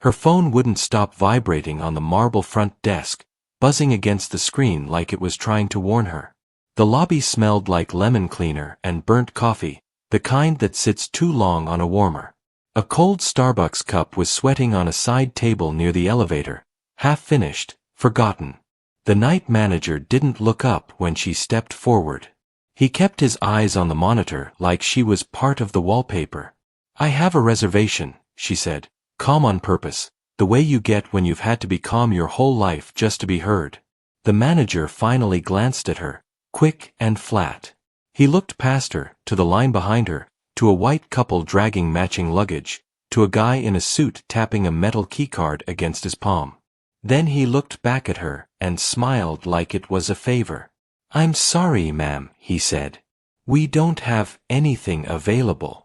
Her phone wouldn't stop vibrating on the marble front desk, buzzing against the screen like it was trying to warn her. The lobby smelled like lemon cleaner and burnt coffee, the kind that sits too long on a warmer. A cold Starbucks cup was sweating on a side table near the elevator, half finished, forgotten. The night manager didn't look up when she stepped forward. He kept his eyes on the monitor like she was part of the wallpaper. "I have a reservation," she said, calm on purpose, the way you get when you've had to be calm your whole life just to be heard. The manager finally glanced at her, quick and flat. He looked past her, to the line behind her, to a white couple dragging matching luggage, to a guy in a suit tapping a metal keycard against his palm. Then he looked back at her and smiled like it was a favor. "I'm sorry, ma'am," he said. "We don't have anything available."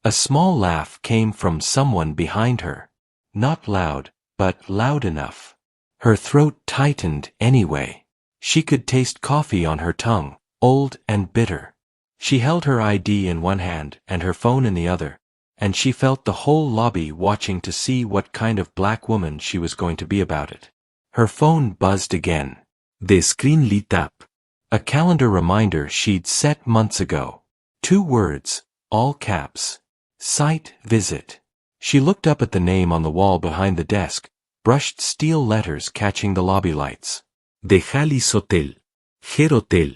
A small laugh came from someone behind her. Not loud, but loud enough. Her throat tightened anyway. She could taste coffee on her tongue, old and bitter. She held her ID in one hand and her phone in the other, and she felt the whole lobby watching to see what kind of black woman she was going to be about it. Her phone buzzed again. The screen lit up. A calendar reminder she'd set months ago. 2 words, all caps. Site visit. She looked up at the name on the wall behind the desk, brushed steel letters catching the lobby lights. The Halis Hotel. Her Hotel.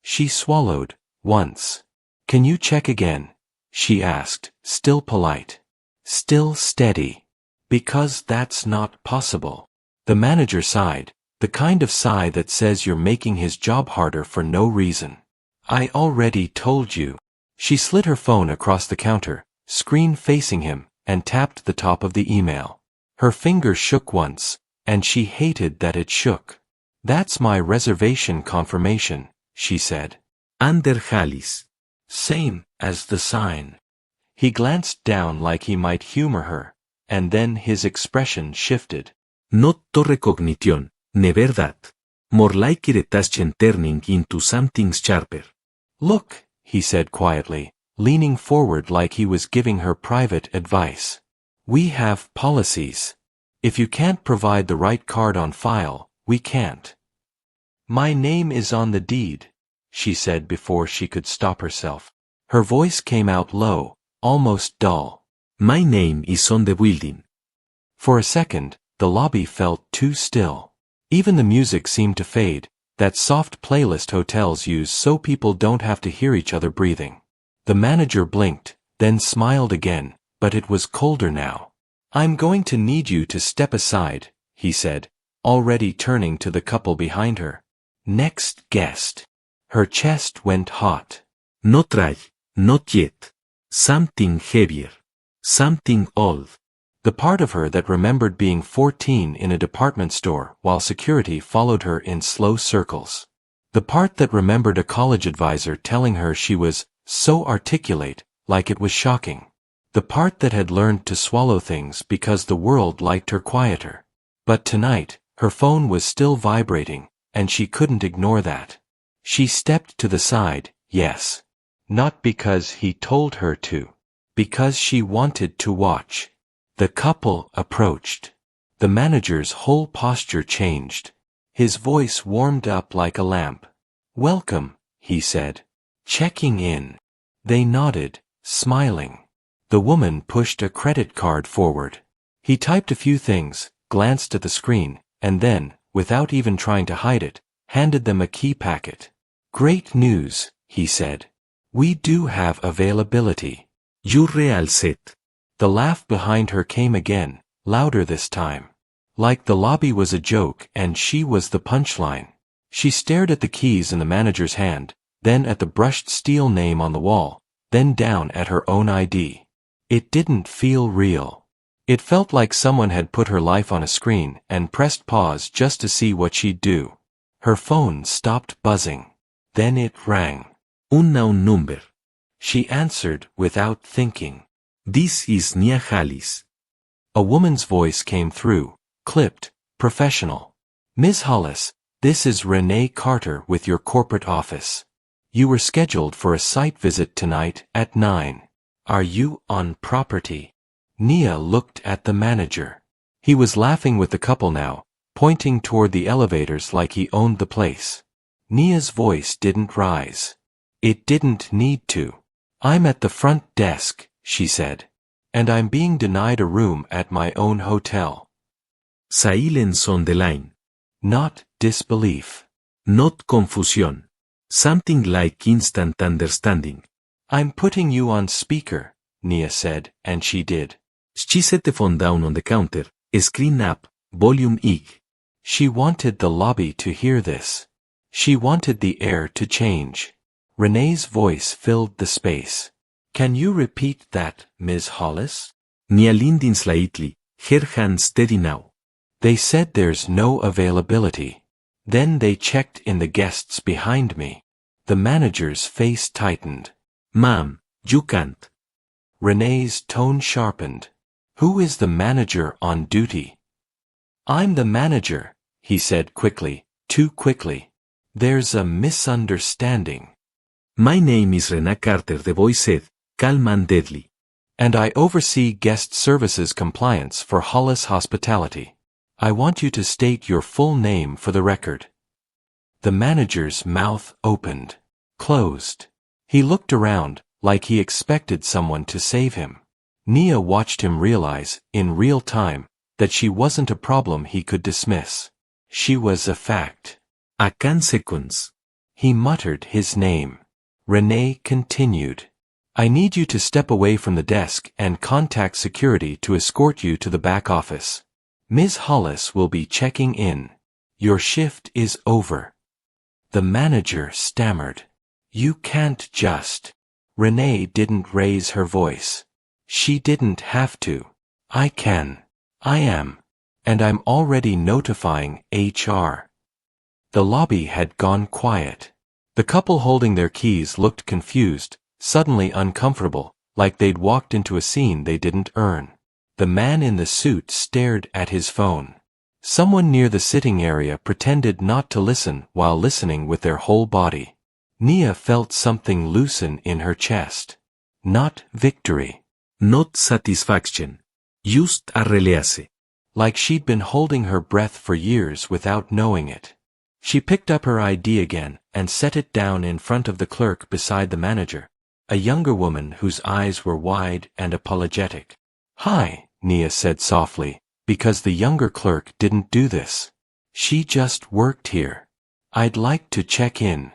She swallowed, once. "Can you check again?" she asked, still polite. Still steady. "Because that's not possible." The manager sighed, the kind of sigh that says you're making his job harder for no reason. "I already told you." She slid her phone across the counter, screen facing him, and tapped the top of the email. Her finger shook once, and she hated that it shook. "That's my reservation confirmation," she said. "Under Halis." "Same as the sign." He glanced down like he might humor her, and then his expression shifted. "Not to recognition, never that. More like retouching turning into something sharper." "Look," he said quietly, leaning forward like he was giving her private advice. "We have policies. If you can't provide the right card on file, we can't." "My name is on the deed," she said before she could stop herself. Her voice came out low, almost dull. "My name is on the building." For a second, the lobby felt too still. Even the music seemed to fade, that soft playlist hotels use so people don't have to hear each other breathing. The manager blinked, then smiled again, but it was colder now. "I'm going to need you to step aside," he said, already turning to the couple behind her. "Next guest." Her chest went hot. "Not right, not yet. Something heavier. Something old." The part of her that remembered being 14 in a department store while security followed her in slow circles. The part that remembered a college advisor telling her she was so articulate, like it was shocking. The part that had learned to swallow things because the world liked her quieter. But tonight, her phone was still vibrating, and she couldn't ignore that. She stepped to the side, yes. Not because he told her to. Because she wanted to watch. The couple approached. The manager's whole posture changed. His voice warmed up like a lamp. "Welcome," he said. "Checking in." They nodded, smiling. The woman pushed a credit card forward. He typed a few things, glanced at the screen, and then, without even trying to hide it, handed them a key packet. "Great news," he said. "We do have availability. You're real set." The laugh behind her came again, louder this time. Like the lobby was a joke and she was the punchline. She stared at the keys in the manager's hand, then at the brushed steel name on the wall, then down at her own ID. It didn't feel real. It felt like someone had put her life on a screen and pressed pause just to see what she'd do. Her phone stopped buzzing. Then it rang. "Unknown number." She answered without thinking. "This is Nia Halis." A woman's voice came through, clipped, professional. "Ms. Hollis, this is Renee Carter with your corporate office. You were scheduled for a site visit tonight at 9. Are you on property?" Nia looked at the manager. He was laughing with the couple now, pointing toward the elevators like he owned the place. Nia's voice didn't rise. It didn't need to. "I'm at the front desk," she said. "And I'm being denied a room at my own hotel." Silence on the line. Not disbelief. Not confusion. Something like instant understanding. "I'm putting you on speaker," Nia said, and she did. She set the phone down on the counter, screen up, volume ig. She wanted the lobby to hear this. She wanted the air to change. Renee's voice filled the space. "Can you repeat that, Ms. Hollis?" Nia leaned in slightly, her hand steady now. "They said there's no availability. Then they checked in the guests behind me." The manager's face tightened. "Ma'am, you can't." Renee's tone sharpened. "Who is the manager on duty?" "I'm the manager," he said quickly, too quickly. "There's a misunderstanding." "My name is Renee Carter," the voice said, calm and deadly. "And I oversee guest services compliance for Hollis Hospitality. I want you to state your full name for the record." The manager's mouth opened, closed. He looked around, like he expected someone to save him. Nia watched him realize, in real time, that she wasn't a problem he could dismiss. She was a fact. "A consequence." He muttered his name. Renee continued. "I need you to step away from the desk and contact security to escort you to the back office. Ms. Hollis will be checking in. Your shift is over." The manager stammered. "You can't just..." Renee didn't raise her voice. "She didn't have to. I can. I am. And I'm already notifying HR." The lobby had gone quiet. The couple holding their keys looked confused, suddenly uncomfortable, like they'd walked into a scene they didn't earn. The man in the suit stared at his phone. Someone near the sitting area pretended not to listen while listening with their whole body. Nia felt something loosen in her chest. Not victory. Not satisfaction. Just a release. Like she'd been holding her breath for years without knowing it. She picked up her ID again and set it down in front of the clerk beside the manager, a younger woman whose eyes were wide and apologetic. "Hi," Nia said softly, because the younger clerk didn't do this. "She just worked here. I'd like to check in."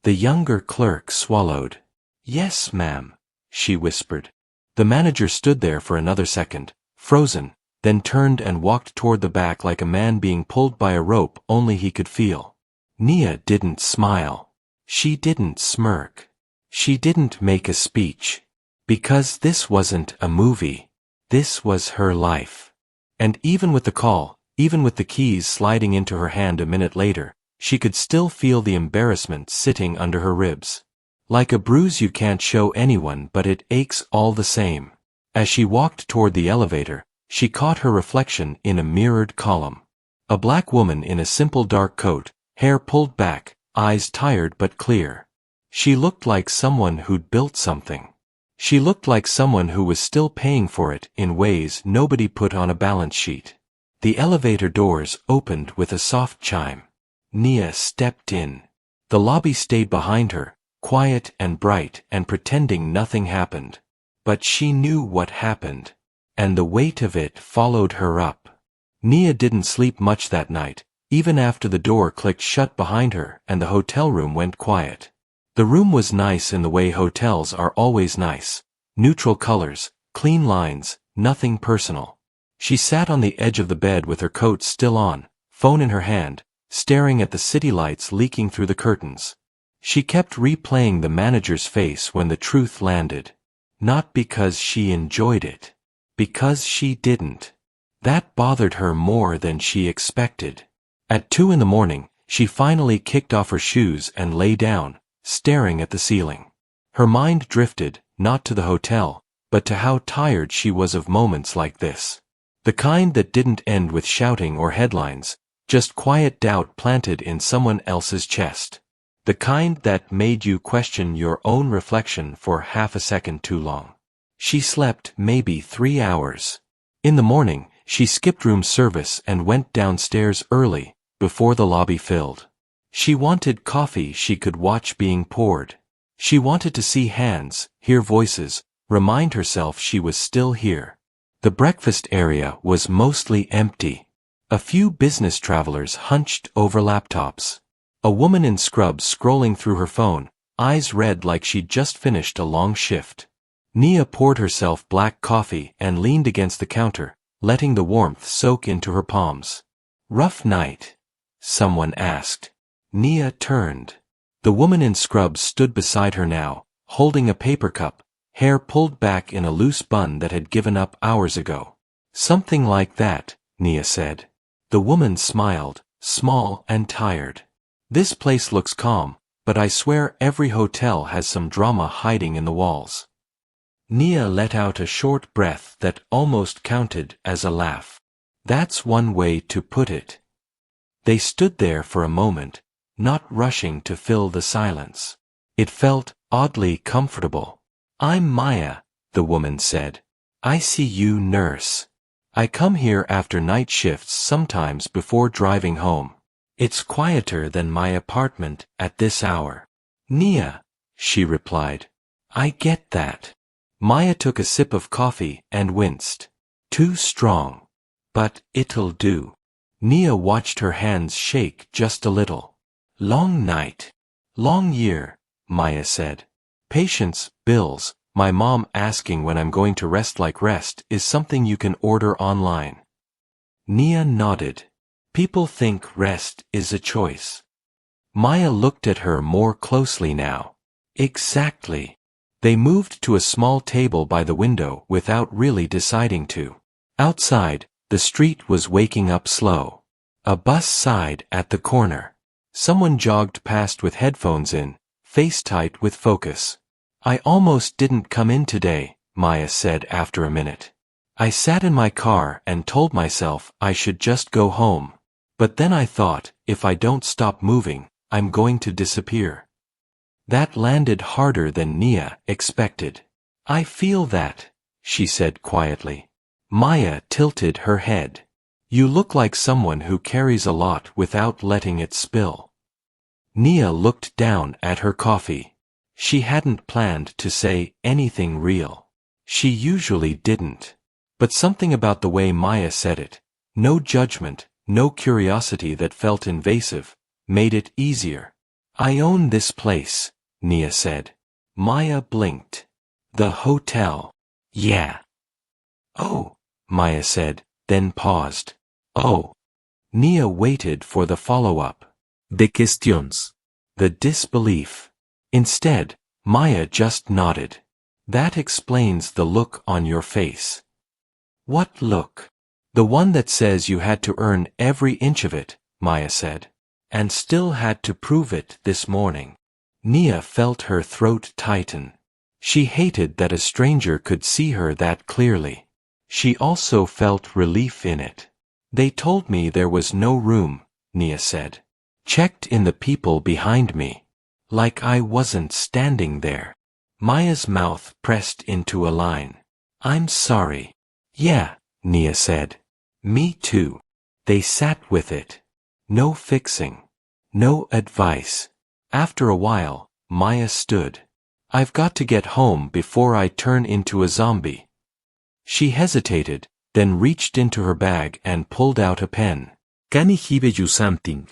The younger clerk swallowed. "Yes, ma'am," she whispered. The manager stood there for another second, frozen, then turned and walked toward the back like a man being pulled by a rope only he could feel. Nia didn't smile. She didn't smirk. She didn't make a speech. Because this wasn't a movie. This was her life. And even with the call, even with the keys sliding into her hand a minute later, she could still feel the embarrassment sitting under her ribs. Like a bruise you can't show anyone, but it aches all the same. As she walked toward the elevator, she caught her reflection in a mirrored column. A black woman in a simple dark coat, hair pulled back, eyes tired but clear. She looked like someone who'd built something. She looked like someone who was still paying for it in ways nobody put on a balance sheet. The elevator doors opened with a soft chime. Nia stepped in. The lobby stayed behind her, quiet and bright and pretending nothing happened. But she knew what happened. And the weight of it followed her up. Nia didn't sleep much that night, even after the door clicked shut behind her and the hotel room went quiet. The room was nice in the way hotels are always nice. Neutral colors, clean lines, nothing personal. She sat on the edge of the bed with her coat still on, phone in her hand, staring at the city lights leaking through the curtains. She kept replaying the manager's face when the truth landed. Not because she enjoyed it. Because she didn't. That bothered her more than she expected. At 2 a.m, she finally kicked off her shoes and lay down, staring at the ceiling. Her mind drifted, not to the hotel, but to how tired she was of moments like this. The kind that didn't end with shouting or headlines, just quiet doubt planted in someone else's chest. The kind that made you question your own reflection for half a second too long. She slept maybe 3 hours. In the morning, She skipped room service and went downstairs early, before the lobby filled. She wanted coffee she could watch being poured. She wanted to see hands, hear voices, remind herself she was still here. The breakfast area was mostly empty. A few business travelers hunched over laptops. A woman in scrubs scrolling through her phone, eyes red like she'd just finished a long shift. Nia poured herself black coffee and leaned against the counter, letting the warmth soak into her palms. "Rough night?" someone asked. Nia turned. The woman in scrubs stood beside her now, holding a paper cup, hair pulled back in a loose bun that had given up hours ago. "Something like that," Nia said. The woman smiled, small and tired. "This place looks calm, but I swear every hotel has some drama hiding in the walls." Nia let out a short breath that almost counted as a laugh. "That's one way to put it." They stood there for a moment, not rushing to fill the silence. It felt oddly comfortable. "I'm Maya," the woman said. "I see you, nurse. I come here after night shifts sometimes before driving home. It's quieter than my apartment at this hour." "Nia," she replied. "I get that." Maya took a sip of coffee and winced. "Too strong. But it'll do." Nia watched her hands shake just a little. "Long night. Long year," Maya said. "Patience, bills, my mom asking when I'm going to rest like rest is something you can order online." Nia nodded. "People think rest is a choice." Maya looked at her more closely now. "Exactly." They moved to a small table by the window without really deciding to. Outside, the street was waking up slow. A bus sighed at the corner. Someone jogged past with headphones in, face tight with focus. "I almost didn't come in today," Maya said after a minute. "I sat in my car and told myself I should just go home. But then I thought, if I don't stop moving, I'm going to disappear." That landed harder than Nia expected. "I feel that," she said quietly. Maya tilted her head. "You look like someone who carries a lot without letting it spill." Nia looked down at her coffee. She hadn't planned to say anything real. She usually didn't. But something about the way Maya said it, no judgment, no curiosity that felt invasive, made it easier. "I own this place," Nia said. Maya blinked. "The hotel." "Yeah." "Oh," Maya said, then paused. "Oh." Nia waited for the follow-up. De questions. The disbelief. Instead, Maya just nodded. "That explains the look on your face." "What look?" "The one that says you had to earn every inch of it," Maya said. "And still had to prove it this morning." Nia felt her throat tighten. She hated that a stranger could see her that clearly. She also felt relief in it. "They told me there was no room," Nia said. "Checked in the people behind me. Like I wasn't standing there." Maya's mouth pressed into a line. "I'm sorry." "Yeah," Nia said. "Me too." They sat with it. No fixing. No advice. After a while, Maya stood. "I've got to get home before I turn into a zombie." She hesitated, then reached into her bag and pulled out a pen. "Can I give you something?"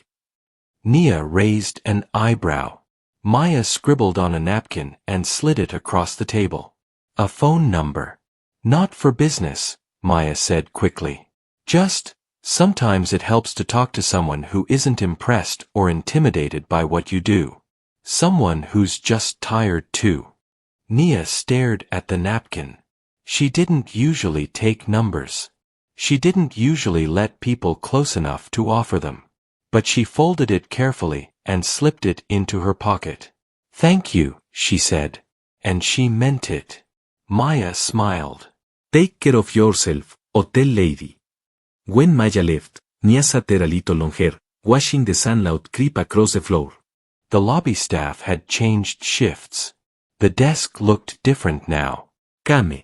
Nia raised an eyebrow. Maya scribbled on a napkin and slid it across the table. "A phone number." "Not for business," Maya said quickly. "Just, sometimes it helps to talk to someone who isn't impressed or intimidated by what you do. Someone who's just tired too." Nia stared at the napkin. She didn't usually take numbers. She didn't usually let people close enough to offer them. But she folded it carefully and slipped it into her pocket. "Thank you," she said. And she meant it. Maya smiled. Take care of yourself, hotel lady. When Maya left, Nia sat there a little longer, watching the sunlight creep across the floor. The lobby staff had changed shifts. The desk looked different now. Came.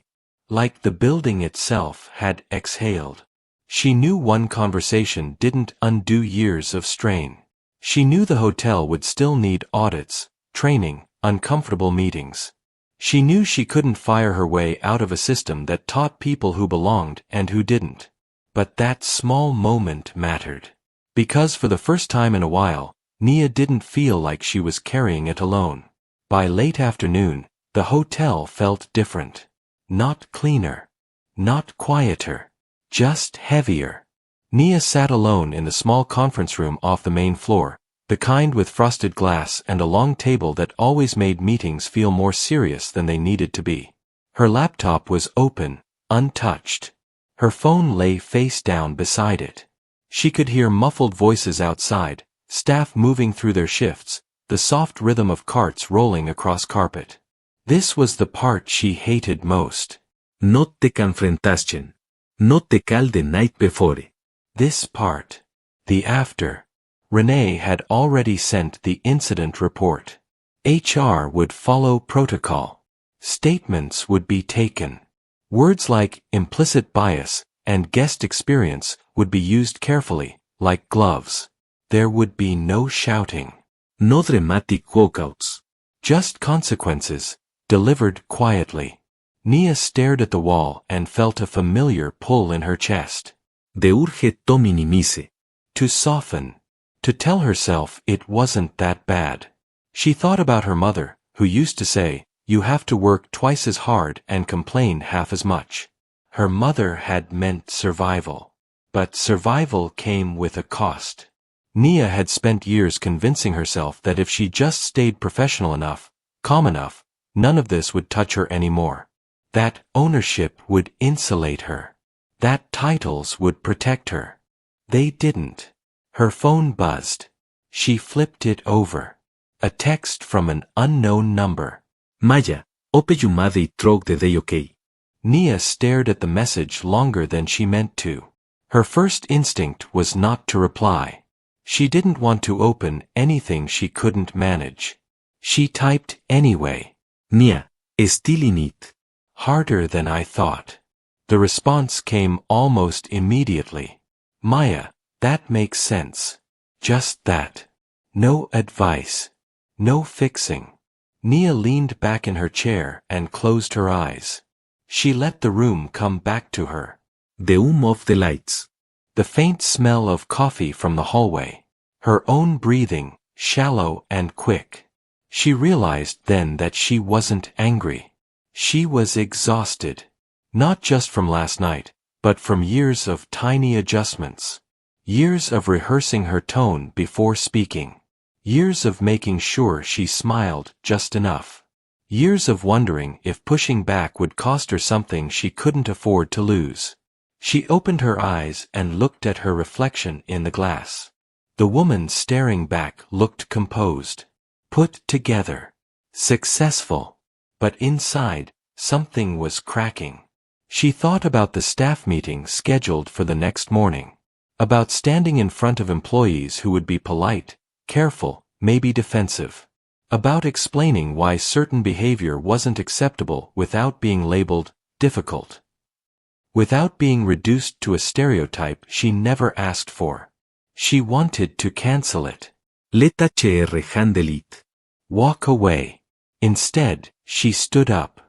Like the building itself had exhaled. She knew one conversation didn't undo years of strain. She knew the hotel would still need audits, training, uncomfortable meetings. She knew she couldn't fire her way out of a system that taught people who belonged and who didn't. But that small moment mattered. Because for the first time in a while, Nia didn't feel like she was carrying it alone. By late afternoon, the hotel felt different. Not cleaner. Not quieter. Just heavier. Nia sat alone in the small conference room off the main floor, the kind with frosted glass and a long table that always made meetings feel more serious than they needed to be. Her laptop was open, untouched. Her phone lay face down beside it. She could hear muffled voices outside, staff moving through their shifts, the soft rhythm of carts rolling across carpet. This was the part she hated most. No te confrontaste. No te cal the night before. This part. The after. Renee had already sent the incident report. HR would follow protocol. Statements would be taken. Words like implicit bias and guest experience would be used carefully, like gloves. There would be no shouting. No dramatic walkouts. Just consequences, delivered quietly. Nia stared at the wall and felt a familiar pull in her chest. De urge to minimize. To soften. To tell herself it wasn't that bad. She thought about her mother, who used to say, "You have to work twice as hard and complain half as much." Her mother had meant survival. But survival came with a cost. Nia had spent years convincing herself that if she just stayed professional enough, calm enough, none of this would touch her anymore. That ownership would insulate her. That titles would protect her. They didn't. Her phone buzzed. She flipped it over. A text from an unknown number. Maya, ope llamada y trog de day okay. Nia stared at the message longer than she meant to. Her first instinct was not to reply. She didn't want to open anything she couldn't manage. She typed anyway. Nia, still in it. Harder than I thought. The response came almost immediately. Maya, that makes sense. Just that. No advice. No fixing. Nia leaned back in her chair and closed her eyes. She let the room come back to her. The hum of the lights. The faint smell of coffee from the hallway. Her own breathing, shallow and quick. She realized then that she wasn't angry. She was exhausted. Not just from last night, but from years of tiny adjustments. Years of rehearsing her tone before speaking. Years of making sure she smiled just enough. Years of wondering if pushing back would cost her something she couldn't afford to lose. She opened her eyes and looked at her reflection in the glass. The woman staring back looked composed. Put together. Successful. But inside, something was cracking. She thought about the staff meeting scheduled for the next morning. About standing in front of employees who would be polite, careful, maybe defensive. About explaining why certain behavior wasn't acceptable without being labeled difficult. Without being reduced to a stereotype she never asked for. She wanted to cancel it. Let HR handle it. Walk away. Instead, she stood up.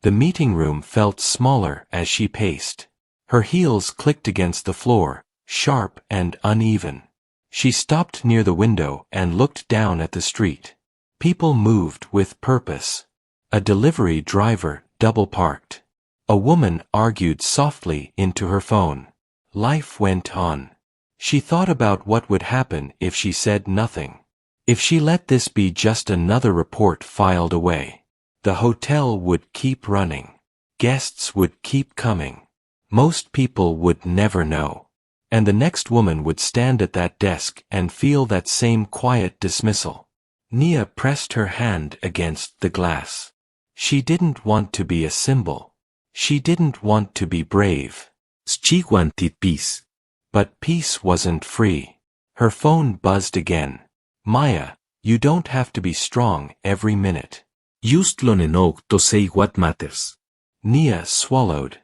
The meeting room felt smaller as she paced. Her heels clicked against the floor, sharp and uneven. She stopped near the window and looked down at the street. People moved with purpose. A delivery driver double-parked. A woman argued softly into her phone. Life went on. She thought about what would happen if she said nothing. If she let this be just another report filed away. The hotel would keep running. Guests would keep coming. Most people would never know. And the next woman would stand at that desk and feel that same quiet dismissal. Nia pressed her hand against the glass. She didn't want to be a symbol. She didn't want to be brave. She wanted peace. But peace wasn't free. Her phone buzzed again. Maya, you don't have to be strong every minute. Just long enough to say what matters. Nia swallowed.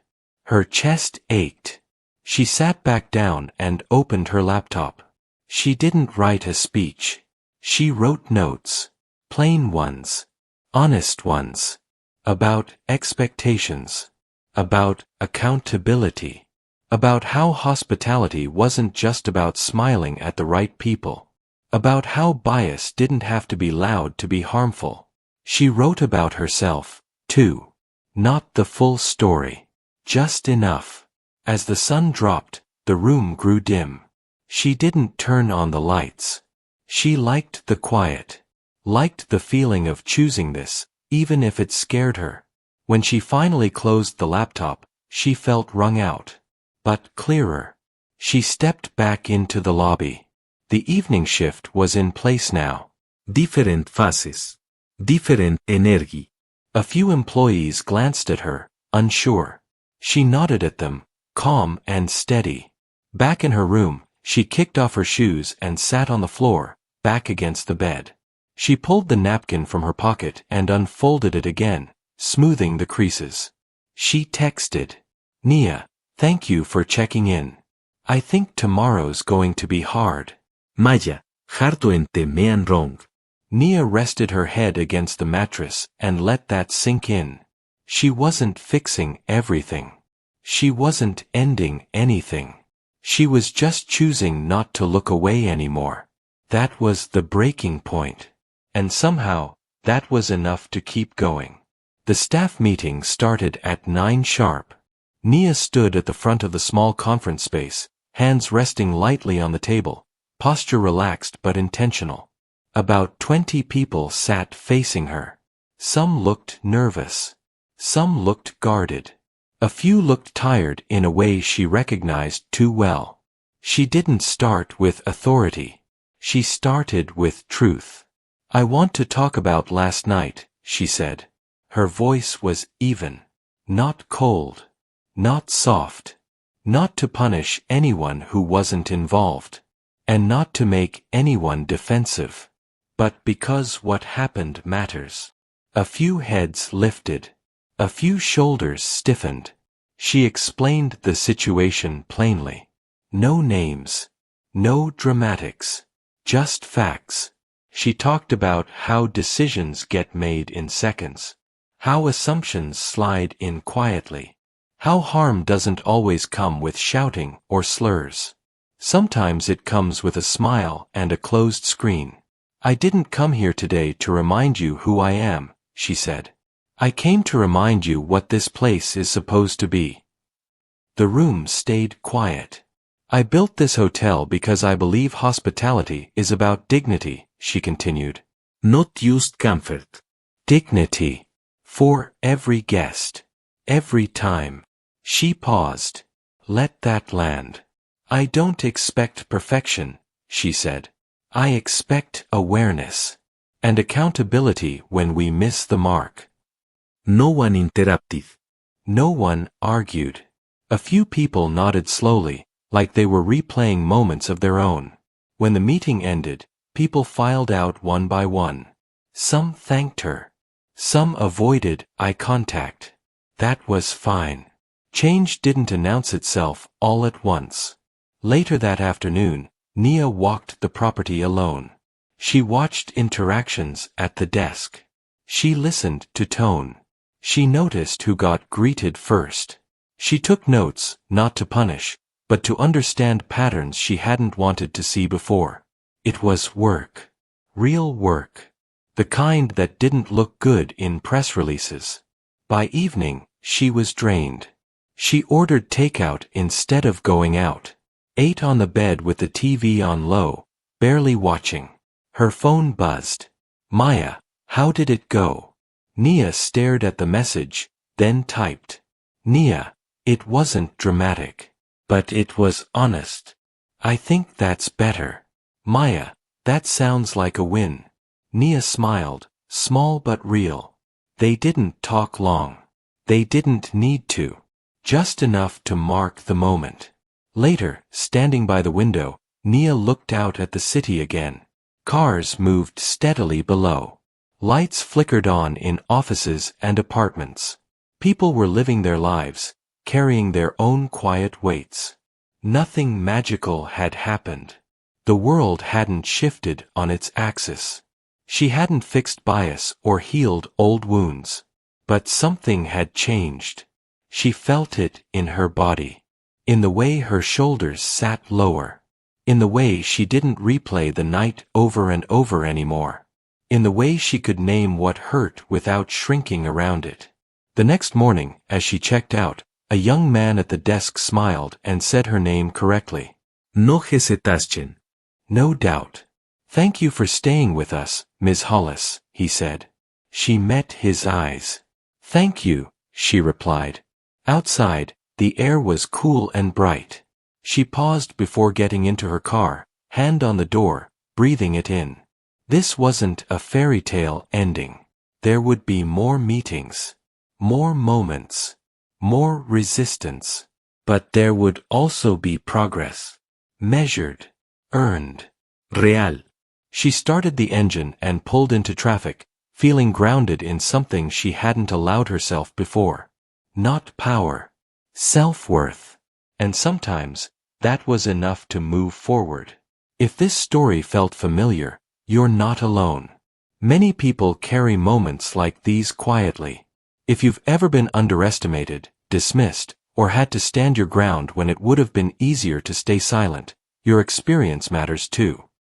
Her chest ached. She sat back down and opened her laptop. She didn't write a speech. She wrote notes. Plain ones. Honest ones. About expectations. About accountability. About how hospitality wasn't just about smiling at the right people. About how bias didn't have to be loud to be harmful. She wrote about herself, too. Not the full story. Just enough. As the sun dropped, the room grew dim. She didn't turn on the lights. She liked the quiet. Liked the feeling of choosing this, even if it scared her. When she finally closed the laptop, she felt wrung out. But clearer. She stepped back into the lobby. The evening shift was in place now. Different faces. Different energy. A few employees glanced at her, unsure. She nodded at them, calm and steady. Back in her room, she kicked off her shoes and sat on the floor, back against the bed. She pulled the napkin from her pocket and unfolded it again, smoothing the creases. She texted. Nia, thank you for checking in. I think tomorrow's going to be hard. Maya, harto ente mean wrong. Nia rested her head against the mattress and let that sink in. She wasn't fixing everything. She wasn't ending anything. She was just choosing not to look away anymore. That was the breaking point. And somehow, that was enough to keep going. The staff meeting started at 9 sharp. Nia stood at the front of the small conference space, hands resting lightly on the table, posture relaxed but intentional. About 20 people sat facing her. Some looked nervous. Some looked guarded. A few looked tired in a way she recognized too well. She didn't start with authority. She started with truth. I want to talk about last night, she said. Her voice was even. Not cold. Not soft. Not to punish anyone who wasn't involved. And not to make anyone defensive. But because what happened matters. A few heads lifted. A few shoulders stiffened. She explained the situation plainly. No names. No dramatics. Just facts. She talked about how decisions get made in seconds. How assumptions slide in quietly. How harm doesn't always come with shouting or slurs. Sometimes it comes with a smile and a closed screen. I didn't come here today to remind you who I am, she said. I came to remind you what this place is supposed to be. The room stayed quiet. I built this hotel because I believe hospitality is about dignity, she continued. Not just comfort. Dignity. For every guest. Every time. She paused. Let that land. I don't expect perfection, she said. I expect awareness. And accountability when we miss the mark. No one interrupted. No one argued. A few people nodded slowly, like they were replaying moments of their own. When the meeting ended, people filed out one by one. Some thanked her. Some avoided eye contact. That was fine. Change didn't announce itself all at once. Later that afternoon, Nia walked the property alone. She watched interactions at the desk. She listened to tone. She noticed who got greeted first. She took notes, not to punish, but to understand patterns she hadn't wanted to see before. It was work. Real work. The kind that didn't look good in press releases. By evening, she was drained. She ordered takeout instead of going out. Ate on the bed with the TV on low, barely watching. Her phone buzzed. Maya, how did it go? Nia stared at the message, then typed. Nia, it wasn't dramatic. But it was honest. I think that's better. Maya, that sounds like a win. Nia smiled, small but real. They didn't talk long. They didn't need to. Just enough to mark the moment. Later, standing by the window, Nia looked out at the city again. Cars moved steadily below. Lights flickered on in offices and apartments. People were living their lives, carrying their own quiet weights. Nothing magical had happened. The world hadn't shifted on its axis. She hadn't fixed bias or healed old wounds. But something had changed. She felt it in her body. In the way her shoulders sat lower. In the way she didn't replay the night over and over anymore. In the way she could name what hurt without shrinking around it. The next morning, as she checked out, a young man at the desk smiled and said her name correctly. No hesitaste. No doubt. Thank you for staying with us, Ms. Hollis, he said. She met his eyes. Thank you, she replied. Outside, the air was cool and bright. She paused before getting into her car, hand on the door, breathing it in. This wasn't a fairy tale ending. There would be more meetings. More moments. More resistance. But there would also be progress. Measured. Earned. Real. She started the engine and pulled into traffic, feeling grounded in something she hadn't allowed herself before. Not power. Self-worth. And sometimes, that was enough to move forward. If this story felt familiar, you're not alone. Many people carry moments like these quietly. If you've ever been underestimated, dismissed, or had to stand your ground when it would have been easier to stay silent, your experience matters too.